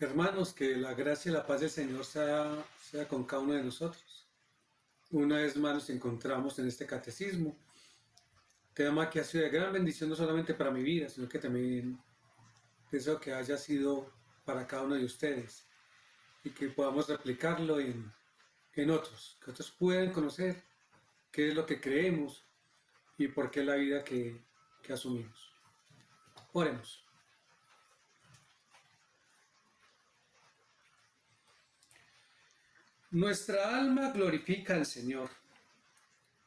Hermanos, que la gracia y la paz del Señor sea con cada uno de nosotros. Una vez más nos encontramos en este catecismo, tema que ha sido de gran bendición no solamente para mi vida, sino que también deseo que haya sido para cada uno de ustedes y que podamos replicarlo en otros, que otros puedan conocer qué es lo que creemos y por qué es la vida que asumimos. Oremos. Nuestra alma glorifica al Señor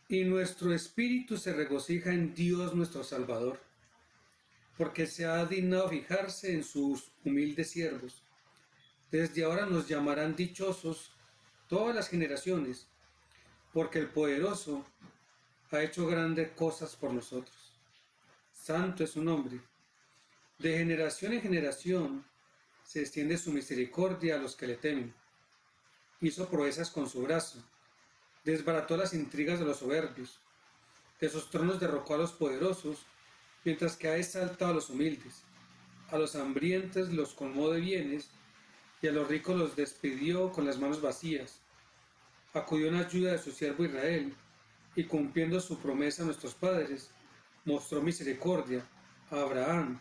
y nuestro espíritu se regocija en Dios nuestro Salvador, porque se ha dignado fijarse en sus humildes siervos. Desde ahora nos llamarán dichosos todas las generaciones, porque el poderoso ha hecho grandes cosas por nosotros. Santo es su nombre. De generación en generación se extiende su misericordia a los que le temen. Hizo proezas con su brazo, desbarató las intrigas de los soberbios, de sus tronos derrocó a los poderosos, mientras que ha exaltado a los humildes. A los hambrientos los colmó de bienes, y a los ricos los despidió con las manos vacías. Acudió en ayuda de su siervo Israel, y cumpliendo su promesa a nuestros padres, mostró misericordia a Abraham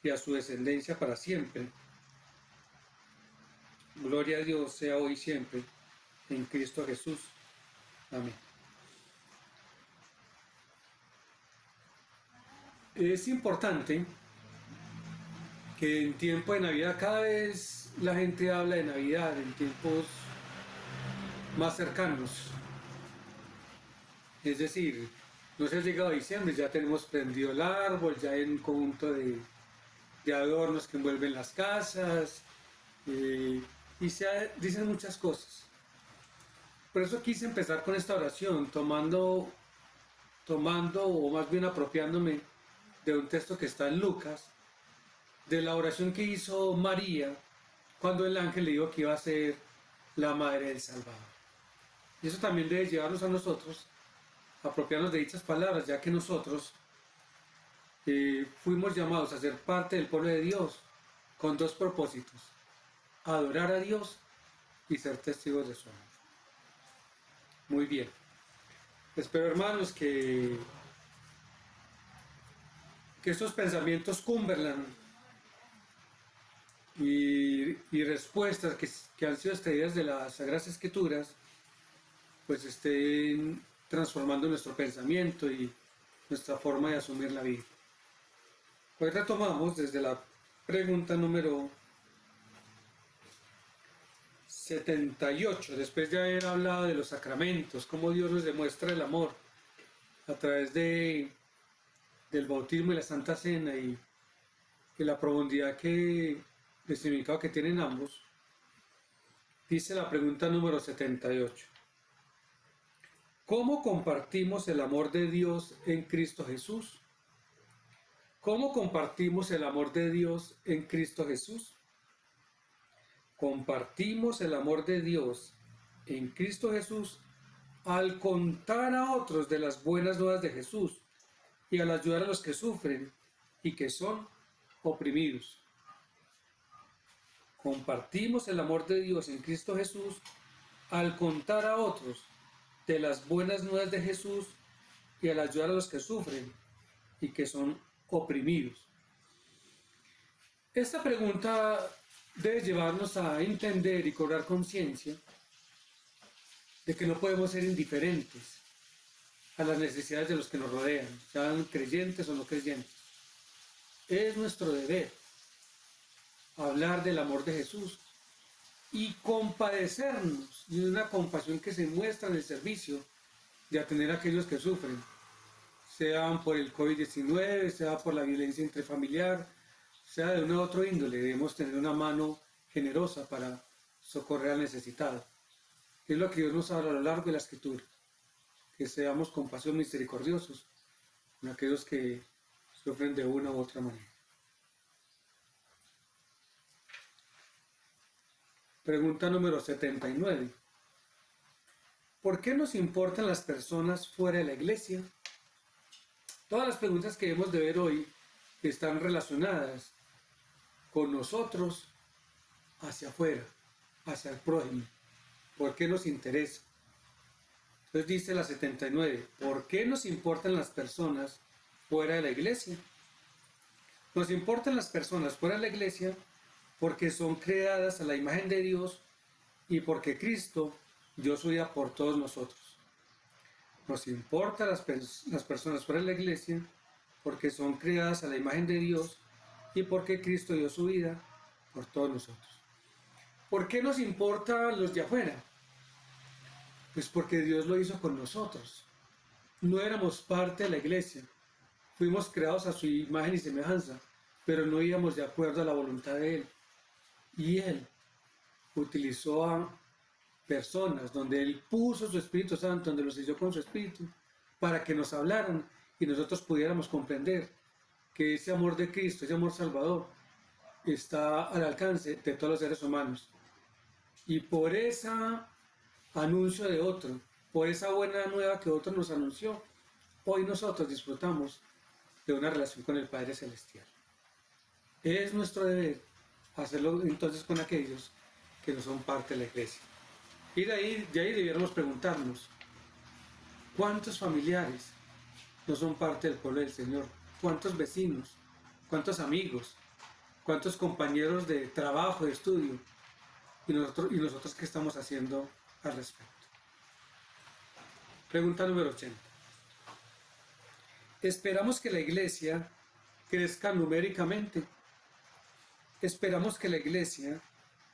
y a su descendencia para siempre. Gloria a Dios sea hoy y siempre, en Cristo Jesús. Amén. Es importante que en tiempo de Navidad cada vez la gente habla de Navidad en tiempos más cercanos. Es decir, no se ha llegado a diciembre, ya tenemos prendido el árbol, ya hay un conjunto de adornos que envuelven las casas, y dicen muchas cosas. Por eso quise empezar con esta oración, tomando o más bien apropiándome de un texto que está en Lucas, de la oración que hizo María cuando el ángel le dijo que iba a ser la madre del Salvador. Y eso también debe llevarnos a nosotros a apropiarnos de dichas palabras, ya que nosotros fuimos llamados a ser parte del pueblo de Dios con dos propósitos: adorar a Dios y ser testigos de su amor. Muy bien. Espero, hermanos, que estos pensamientos Cumberland y respuestas que han sido extraídas de las Sagradas Escrituras pues estén transformando nuestro pensamiento y nuestra forma de asumir la vida. Hoy retomamos desde la pregunta número 78, después de haber hablado de los sacramentos, cómo Dios nos demuestra el amor a través del bautismo y la Santa Cena y la profundidad de significado que tienen ambos. Dice la pregunta número 78. ¿Cómo compartimos el amor de Dios en Cristo Jesús? ¿Cómo compartimos el amor de Dios en Cristo Jesús? Compartimos el amor de Dios en Cristo Jesús al contar a otros de las buenas nuevas de Jesús y al ayudar a los que sufren y que son oprimidos. Compartimos el amor de Dios en Cristo Jesús al contar a otros de las buenas nuevas de Jesús y al ayudar a los que sufren y que son oprimidos. Esta pregunta debe llevarnos a entender y cobrar conciencia de que no podemos ser indiferentes a las necesidades de los que nos rodean, sean creyentes o no creyentes. Es nuestro deber hablar del amor de Jesús y compadecernos de una compasión que se muestra en el servicio de atender a aquellos que sufren, sean por el COVID-19, sea por la violencia intrafamiliar, sea de una u otra índole. Debemos tener una mano generosa para socorrer al necesitado. Es lo que Dios nos habla a lo largo de la Escritura, que seamos compasivos misericordiosos con aquellos que sufren de una u otra manera. Pregunta número 79. ¿Por qué nos importan las personas fuera de la iglesia? Todas las preguntas que debemos de ver hoy están relacionadas con nosotros hacia afuera, hacia el prójimo. ¿Por qué nos interesa? Entonces dice la 79, ¿por qué nos importan las personas fuera de la iglesia? Nos importan las personas fuera de la iglesia porque son creadas a la imagen de Dios y porque Cristo dio su vida por todos nosotros. Nos importan las personas fuera de la iglesia porque son creadas a la imagen de Dios y porque Cristo dio su vida por todos nosotros. ¿Por qué nos importan los de afuera? Pues porque Dios lo hizo con nosotros. No éramos parte de la iglesia. Fuimos creados a su imagen y semejanza, pero no íbamos de acuerdo a la voluntad de Él. Y Él utilizó a personas donde Él puso su Espíritu Santo, donde los selló con su Espíritu, para que nos hablaran y nosotros pudiéramos comprender que ese amor de Cristo, ese amor salvador, está al alcance de todos los seres humanos. Y por ese anuncio de otro, por esa buena nueva que otro nos anunció, hoy nosotros disfrutamos de una relación con el Padre Celestial. Es nuestro deber hacerlo entonces con aquellos que no son parte de la iglesia. Y de ahí debiéramos preguntarnos, ¿cuántos familiares no son parte del pueblo del Señor? ¿Cuántos vecinos? ¿Cuántos amigos? ¿Cuántos compañeros de trabajo, de estudio? ¿Y nosotros qué estamos haciendo al respecto? Pregunta número 80. ¿Esperamos que la iglesia crezca numéricamente? ¿Esperamos que la iglesia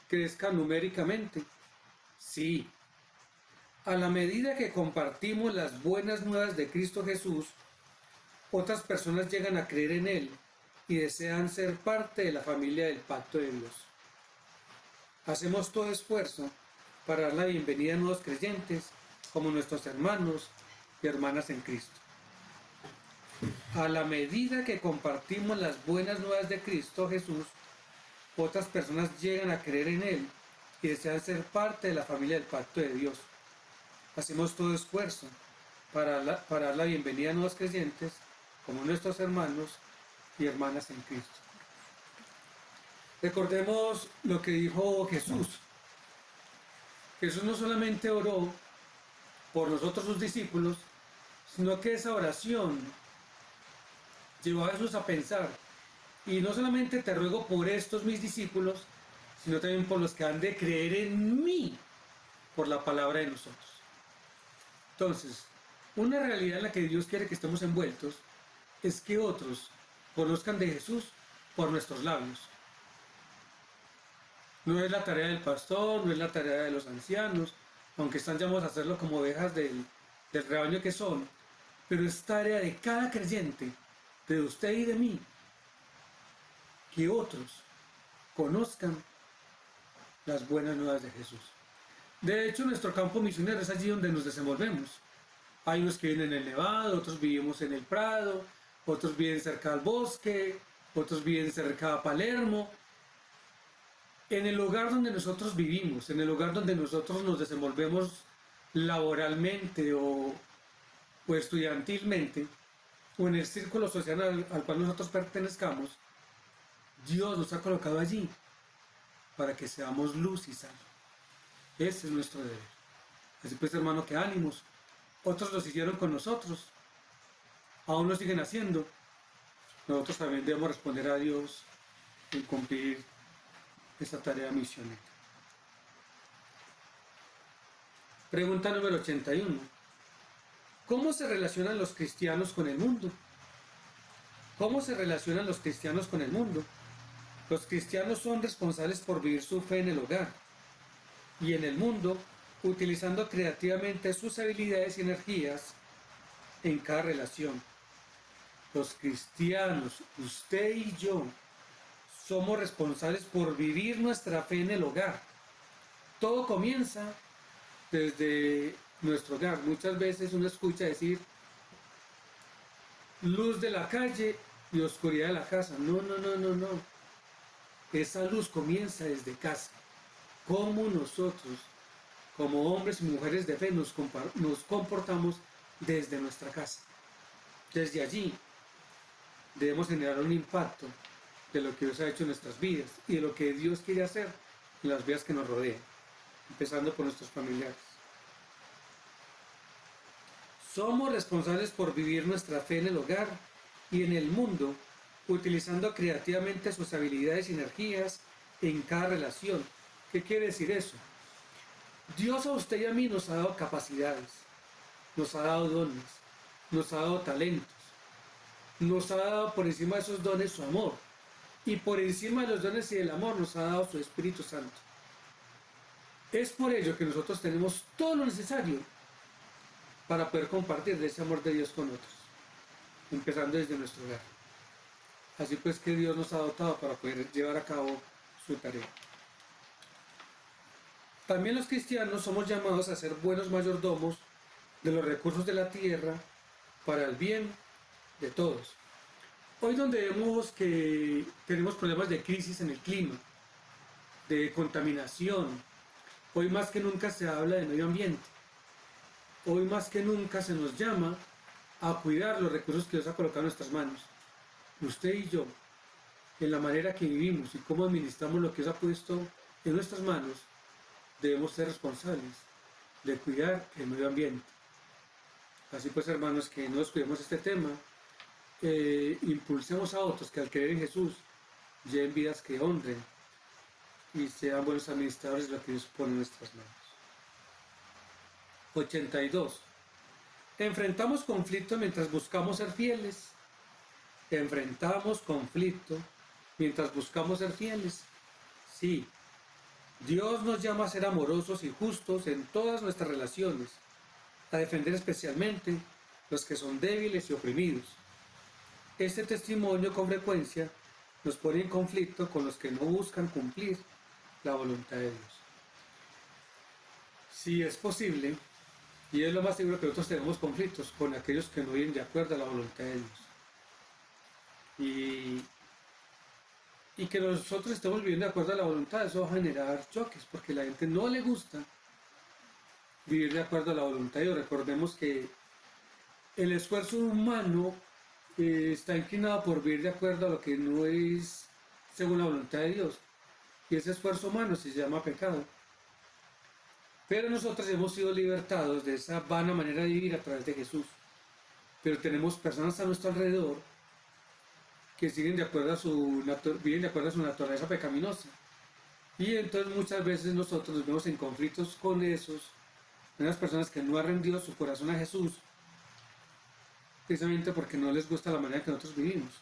crezca numéricamente? Sí. A la medida que compartimos las buenas nuevas de Cristo Jesús, otras personas llegan a creer en Él y desean ser parte de la familia del pacto de Dios. Hacemos todo esfuerzo para dar la bienvenida a nuevos creyentes como nuestros hermanos y hermanas en Cristo. A la medida que compartimos las buenas nuevas de Cristo Jesús, otras personas llegan a creer en Él y desean ser parte de la familia del pacto de Dios. Hacemos todo esfuerzo para dar la bienvenida a nuevos creyentes como nuestros hermanos y hermanas en Cristo. Recordemos lo que dijo Jesús. Jesús no solamente oró por nosotros sus discípulos, sino que esa oración llevó a Jesús a pensar, y no solamente te ruego por estos mis discípulos, sino también por los que han de creer en mí por la palabra de nosotros. Entonces, una realidad en la que Dios quiere que estemos envueltos es que otros conozcan de Jesús por nuestros labios. No es la tarea del pastor, no es la tarea de los ancianos, aunque están llamados a hacerlo como ovejas del rebaño que son, pero es tarea de cada creyente, de usted y de mí, que otros conozcan las buenas nuevas de Jesús. De hecho, nuestro campo misionero es allí donde nos desenvolvemos. Hay unos que viven en el Nevado, otros vivimos en el Prado, otros viven cerca del bosque, otros viven cerca de Palermo. En el lugar donde nosotros vivimos, en el lugar donde nosotros nos desenvolvemos laboralmente o estudiantilmente, o en el círculo social al cual nosotros pertenezcamos, Dios nos ha colocado allí para que seamos luz y sal. Ese es nuestro deber. Así pues, hermano, que ánimos. Otros los hicieron con nosotros. Aún lo siguen haciendo. Nosotros también debemos responder a Dios y cumplir esa tarea misionera. Pregunta número 81. ¿Cómo se relacionan los cristianos con el mundo? ¿Cómo se relacionan los cristianos con el mundo? Los cristianos son responsables por vivir su fe en el hogar y en el mundo, utilizando creativamente sus habilidades y energías en cada relación. Los cristianos, usted y yo, somos responsables por vivir nuestra fe en el hogar. Todo comienza desde nuestro hogar. Muchas veces uno escucha decir luz de la calle y oscuridad de la casa. No. Esa luz comienza desde casa. Cómo nosotros, como hombres y mujeres de fe, nos comportamos desde nuestra casa. Desde allí debemos generar un impacto de lo que Dios ha hecho en nuestras vidas y de lo que Dios quiere hacer en las vidas que nos rodean, empezando por nuestros familiares. Somos responsables por vivir nuestra fe en el hogar y en el mundo, utilizando creativamente sus habilidades y energías en cada relación. ¿Qué quiere decir eso? Dios a usted y a mí nos ha dado capacidades, nos ha dado dones, nos ha dado talentos, nos ha dado por encima de esos dones su amor, y por encima de los dones y del amor nos ha dado su Espíritu Santo. Es por ello que nosotros tenemos todo lo necesario para poder compartir de ese amor de Dios con otros, empezando desde nuestro hogar. Así pues que Dios nos ha dotado para poder llevar a cabo su tarea. También los cristianos somos llamados a ser buenos mayordomos de los recursos de la tierra para el bien de todos. Hoy donde vemos que tenemos problemas de crisis en el clima, de contaminación, hoy más que nunca se habla de medio ambiente. Hoy más que nunca se nos llama a cuidar los recursos que Dios ha colocado en nuestras manos. Usted y yo, en la manera que vivimos y cómo administramos lo que Dios ha puesto en nuestras manos, debemos ser responsables de cuidar el medio ambiente. Así pues, hermanos, que no descuidemos este tema, impulsemos a otros que al creer en Jesús lleven vidas que honren y sean buenos administradores de lo que Dios pone en nuestras manos. 82. Enfrentamos conflicto mientras buscamos ser fieles. Enfrentamos conflicto mientras buscamos ser fieles. Sí, Dios nos llama a ser amorosos y justos en todas nuestras relaciones, a defender especialmente los que son débiles y oprimidos. Este testimonio con frecuencia nos pone en conflicto con los que no buscan cumplir la voluntad de Dios. Si es posible, y es lo más seguro que nosotros tenemos conflictos con aquellos que no viven de acuerdo a la voluntad de Dios. Y que nosotros estemos viviendo de acuerdo a la voluntad, eso va a generar choques, porque a la gente no le gusta vivir de acuerdo a la voluntad de Dios. Recordemos que el esfuerzo humano está inclinado por vivir de acuerdo a lo que no es según la voluntad de Dios. Y ese esfuerzo humano se llama pecado. Pero nosotros hemos sido libertados de esa vana manera de vivir a través de Jesús. Pero tenemos personas a nuestro alrededor que viven de acuerdo a su naturaleza pecaminosa. Y entonces muchas veces nosotros nos vemos en conflictos con unas personas que no han rendido su corazón a Jesús, precisamente porque no les gusta la manera que nosotros vivimos.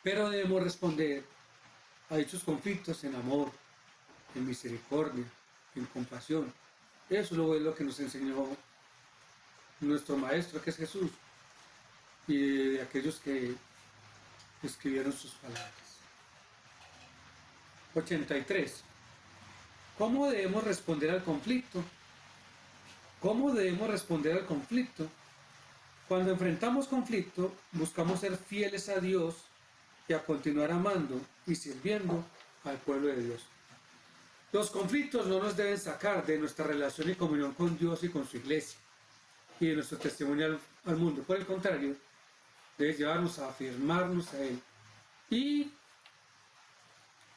Pero debemos responder a dichos conflictos en amor, en misericordia, en compasión. Eso es lo que nos enseñó nuestro Maestro, que es Jesús, y de aquellos que escribieron sus palabras. 83. ¿Cómo debemos responder al conflicto? ¿Cómo debemos responder al conflicto? Cuando enfrentamos conflicto, buscamos ser fieles a Dios y a continuar amando y sirviendo al pueblo de Dios. Los conflictos no nos deben sacar de nuestra relación y comunión con Dios y con su iglesia y de nuestro testimonio al mundo. Por el contrario, debe llevarnos a afirmarnos a Él. Y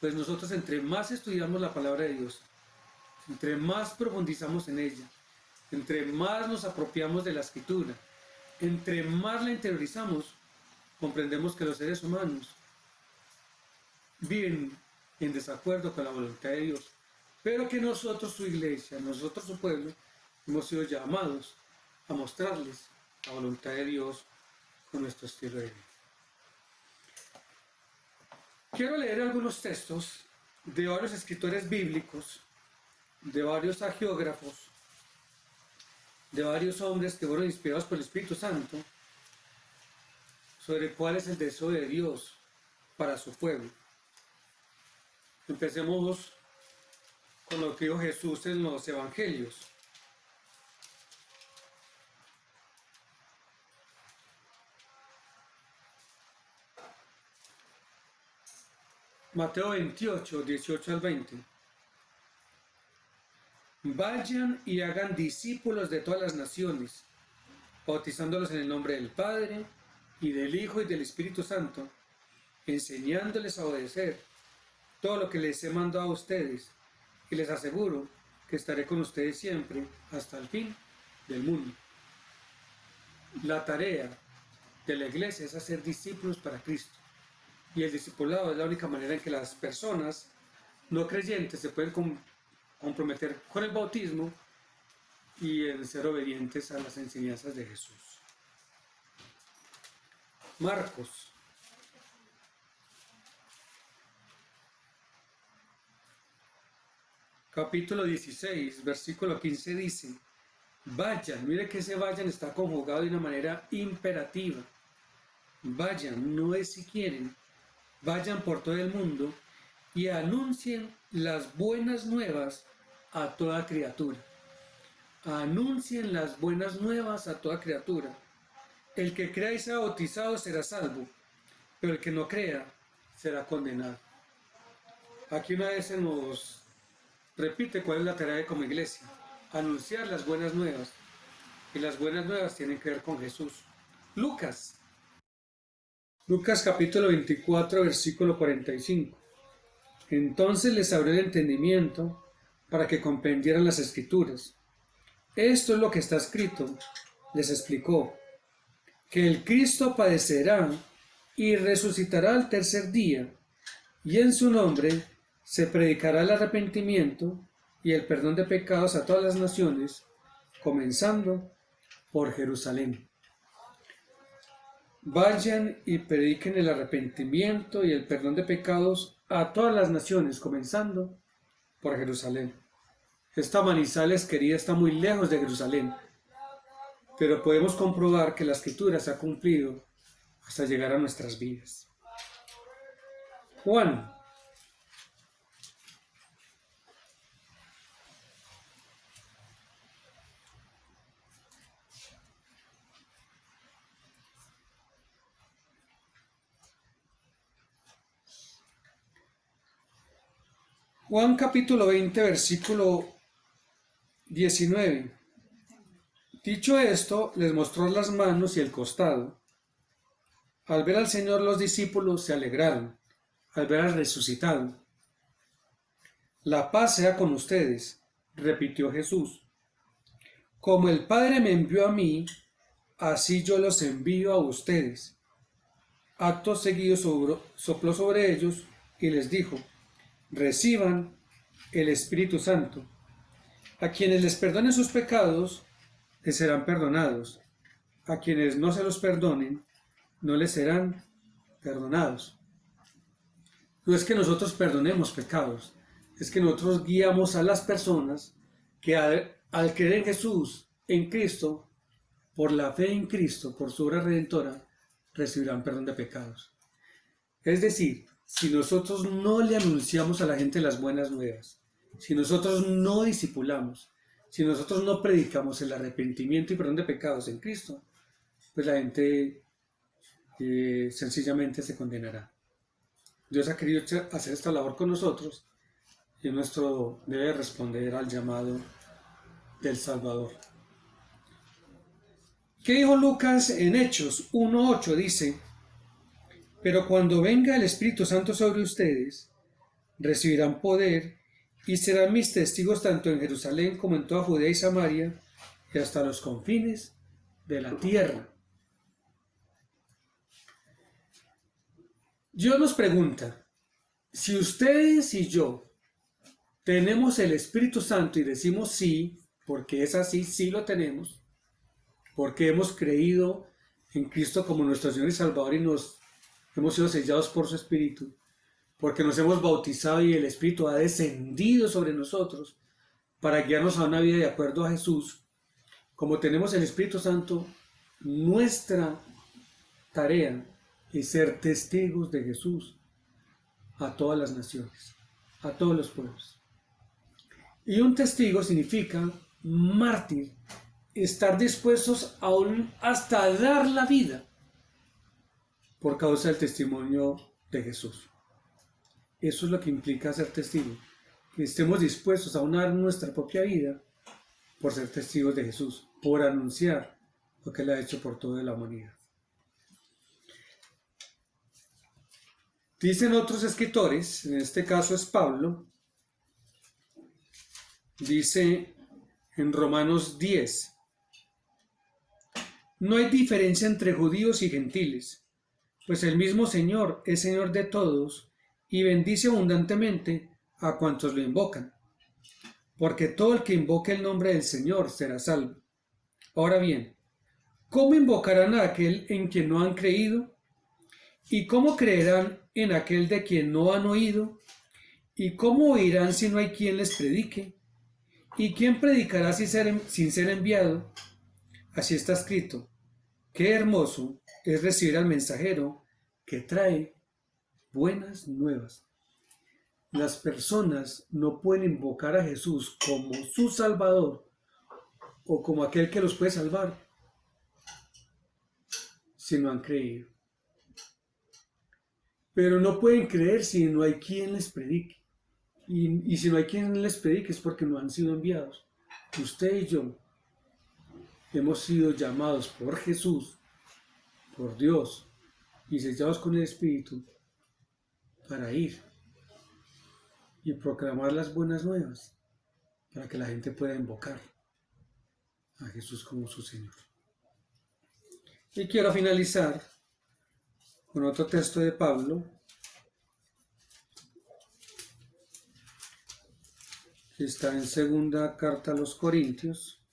pues nosotros entre más estudiamos la palabra de Dios, entre más profundizamos en ella, entre más nos apropiamos de la Escritura, entre más la interiorizamos, comprendemos que los seres humanos viven en desacuerdo con la voluntad de Dios, pero que nosotros, su iglesia, nosotros, su pueblo, hemos sido llamados a mostrarles la voluntad de Dios con nuestro estilo de vida. Quiero leer algunos textos de varios escritores bíblicos, de varios agiógrafos, de varios hombres que fueron inspirados por el Espíritu Santo, sobre cuál es el deseo de Dios para su pueblo. Empecemos con lo que dijo Jesús en los Evangelios. Mateo 28, 18 al 20. Vayan y hagan discípulos de todas las naciones, bautizándolos en el nombre del Padre, y del Hijo, y del Espíritu Santo, enseñándoles a obedecer todo lo que les he mandado a ustedes. y les aseguro que estaré con ustedes siempre hasta el fin del mundo. La tarea de la iglesia es hacer discípulos para Cristo. Y el discipulado es la única manera en que las personas no creyentes se pueden comprometer con el bautismo y en ser obedientes a las enseñanzas de Jesús. Marcos. Capítulo 16, versículo 15 dice: vayan, mire que ese vayan está conjugado de una manera imperativa. Vayan, no es si quieren, vayan por todo el mundo y anuncien las buenas nuevas a toda criatura. Anuncien las buenas nuevas a toda criatura. El que crea y sea bautizado será salvo, pero el que no crea será condenado. Aquí una vez se nos repite cuál es la tarea de como iglesia: anunciar las buenas nuevas. Y las buenas nuevas tienen que ver con Jesús. Lucas capítulo 24, versículo 45. Entonces les abrió el entendimiento para que comprendieran las escrituras. Esto es lo que está escrito, les explicó, que el Cristo padecerá y resucitará al tercer día, y en su nombre se predicará el arrepentimiento y el perdón de pecados a todas las naciones, comenzando por Jerusalén. Vayan y prediquen el arrepentimiento y el perdón de pecados a todas las naciones, comenzando por Jerusalén. Esta Manizales querida está muy lejos de Jerusalén, pero podemos comprobar que la Escritura se ha cumplido hasta llegar a nuestras vidas. Juan. Juan capítulo 20, versículo 19. Dicho esto, les mostró las manos y el costado. Al ver al Señor, los discípulos se alegraron, al ver al resucitado. La paz sea con ustedes, repitió Jesús. Como el Padre me envió a mí, así yo los envío a ustedes. Acto seguido sopló sobre ellos y les dijo: reciban el Espíritu Santo. A quienes les perdonen sus pecados, les serán perdonados. A quienes no se los perdonen, no les serán perdonados. No es que nosotros perdonemos pecados, es que nosotros guiamos a las personas que al creer en Jesús, en Cristo, por la fe en Cristo, por su obra redentora, recibirán perdón de pecados. Es decir, si nosotros no le anunciamos a la gente las buenas nuevas, si nosotros no discipulamos, si nosotros no predicamos el arrepentimiento y perdón de pecados en Cristo, pues la gente sencillamente se condenará. Dios ha querido hacer esta labor con nosotros y nuestro debe responder al llamado del Salvador. ¿Qué dijo Lucas en Hechos 1:8? Dice: pero cuando venga el Espíritu Santo sobre ustedes, recibirán poder y serán mis testigos tanto en Jerusalén como en toda Judea y Samaria y hasta los confines de la tierra. Dios nos pregunta: si ustedes y yo tenemos el Espíritu Santo y decimos sí, porque es así, sí lo tenemos, porque hemos creído en Cristo como nuestro Señor y Salvador y hemos sido sellados por su Espíritu, porque nos hemos bautizado y el Espíritu ha descendido sobre nosotros para guiarnos a una vida de acuerdo a Jesús. Como tenemos el Espíritu Santo, nuestra tarea es ser testigos de Jesús a todas las naciones, a todos los pueblos. Y un testigo significa mártir, estar dispuestos aún hasta dar la vida por causa del testimonio de Jesús. Eso es lo que implica ser testigo, que estemos dispuestos a dar nuestra propia vida por ser testigos de Jesús, por anunciar lo que Él ha hecho por toda la humanidad. Dicen otros escritores, en este caso es Pablo, Dice en Romanos 10, no hay diferencia entre judíos y gentiles, pues el mismo Señor es Señor de todos y bendice abundantemente a cuantos lo invocan, porque todo el que invoque el nombre del Señor será salvo. Ahora bien, ¿cómo invocarán a aquel en quien no han creído? ¿Y cómo creerán en aquel de quien no han oído? ¿Y cómo oirán si no hay quien les predique? ¿Y quién predicará sin ser enviado? Así está escrito, qué hermoso es recibir al mensajero que trae buenas nuevas. Las personas no pueden invocar a Jesús como su Salvador o como aquel que los puede salvar si no han creído. Pero no pueden creer si no hay quien les predique. Y si no hay quien les predique es porque no han sido enviados. Usted y yo hemos sido llamados por Jesús, por Dios, y sellados con el Espíritu para ir y proclamar las buenas nuevas, para que la gente pueda invocar a Jesús como su Señor. Y quiero finalizar con otro texto de Pablo, que está en segunda carta a los Corintios,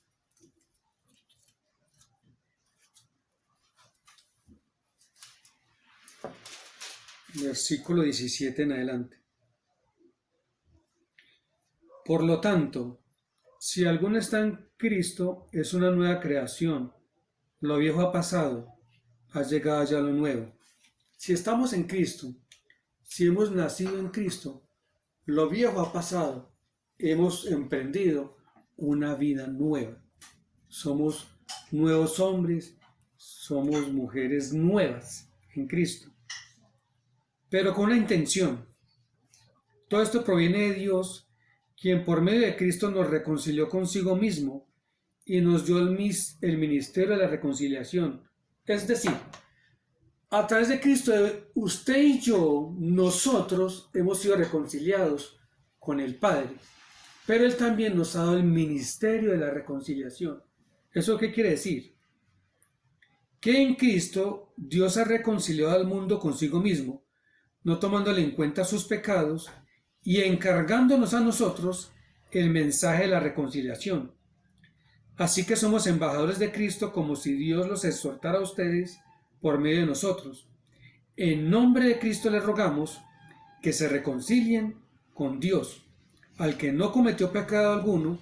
versículo 17 en adelante. Por lo tanto, si alguno está en Cristo, es una nueva creación. Lo viejo ha pasado, ha llegado ya lo nuevo. Si estamos en Cristo, si hemos nacido en Cristo, lo viejo ha pasado, hemos emprendido una vida nueva. Somos nuevos hombres, somos mujeres nuevas en Cristo, pero con una intención. Todo esto proviene de Dios, quien por medio de Cristo nos reconcilió consigo mismo y nos dio el ministerio de la reconciliación. Es decir, a través de Cristo, usted y yo, nosotros hemos sido reconciliados con el Padre, pero Él también nos ha dado el ministerio de la reconciliación. ¿Eso qué quiere decir? Que en Cristo Dios ha reconciliado al mundo consigo mismo, no tomándole en cuenta sus pecados y encargándonos a nosotros el mensaje de la reconciliación. Así que somos embajadores de Cristo como si Dios los exhortara a ustedes por medio de nosotros. En nombre de Cristo les rogamos que se reconcilien con Dios. Al que no cometió pecado alguno,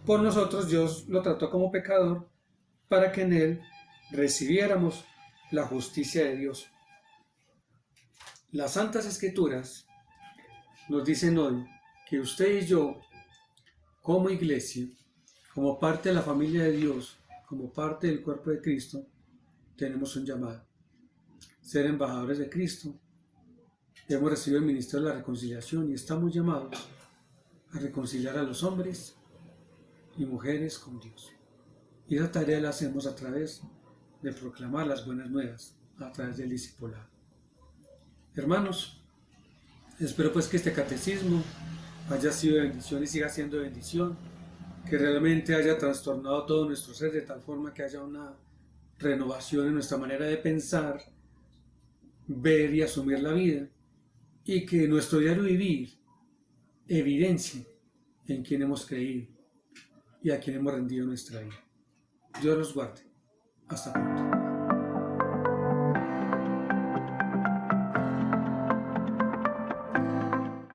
por nosotros Dios lo trató como pecador para que en él recibiéramos la justicia de Dios. Las Santas Escrituras nos dicen hoy que usted y yo, como iglesia, como parte de la familia de Dios, como parte del cuerpo de Cristo, tenemos un llamado. Ser embajadores de Cristo. Hemos recibido el ministerio de la reconciliación y estamos llamados a reconciliar a los hombres y mujeres con Dios. Y esa tarea la hacemos a través de proclamar las buenas nuevas, a través del discipulado. Hermanos, espero pues que este catecismo haya sido de bendición y siga siendo de bendición, que realmente haya trastornado todo nuestro ser de tal forma que haya una renovación en nuestra manera de pensar, ver y asumir la vida, y que nuestro diario vivir evidencie en quien hemos creído y a quien hemos rendido nuestra vida. Dios los guarde. Hasta pronto.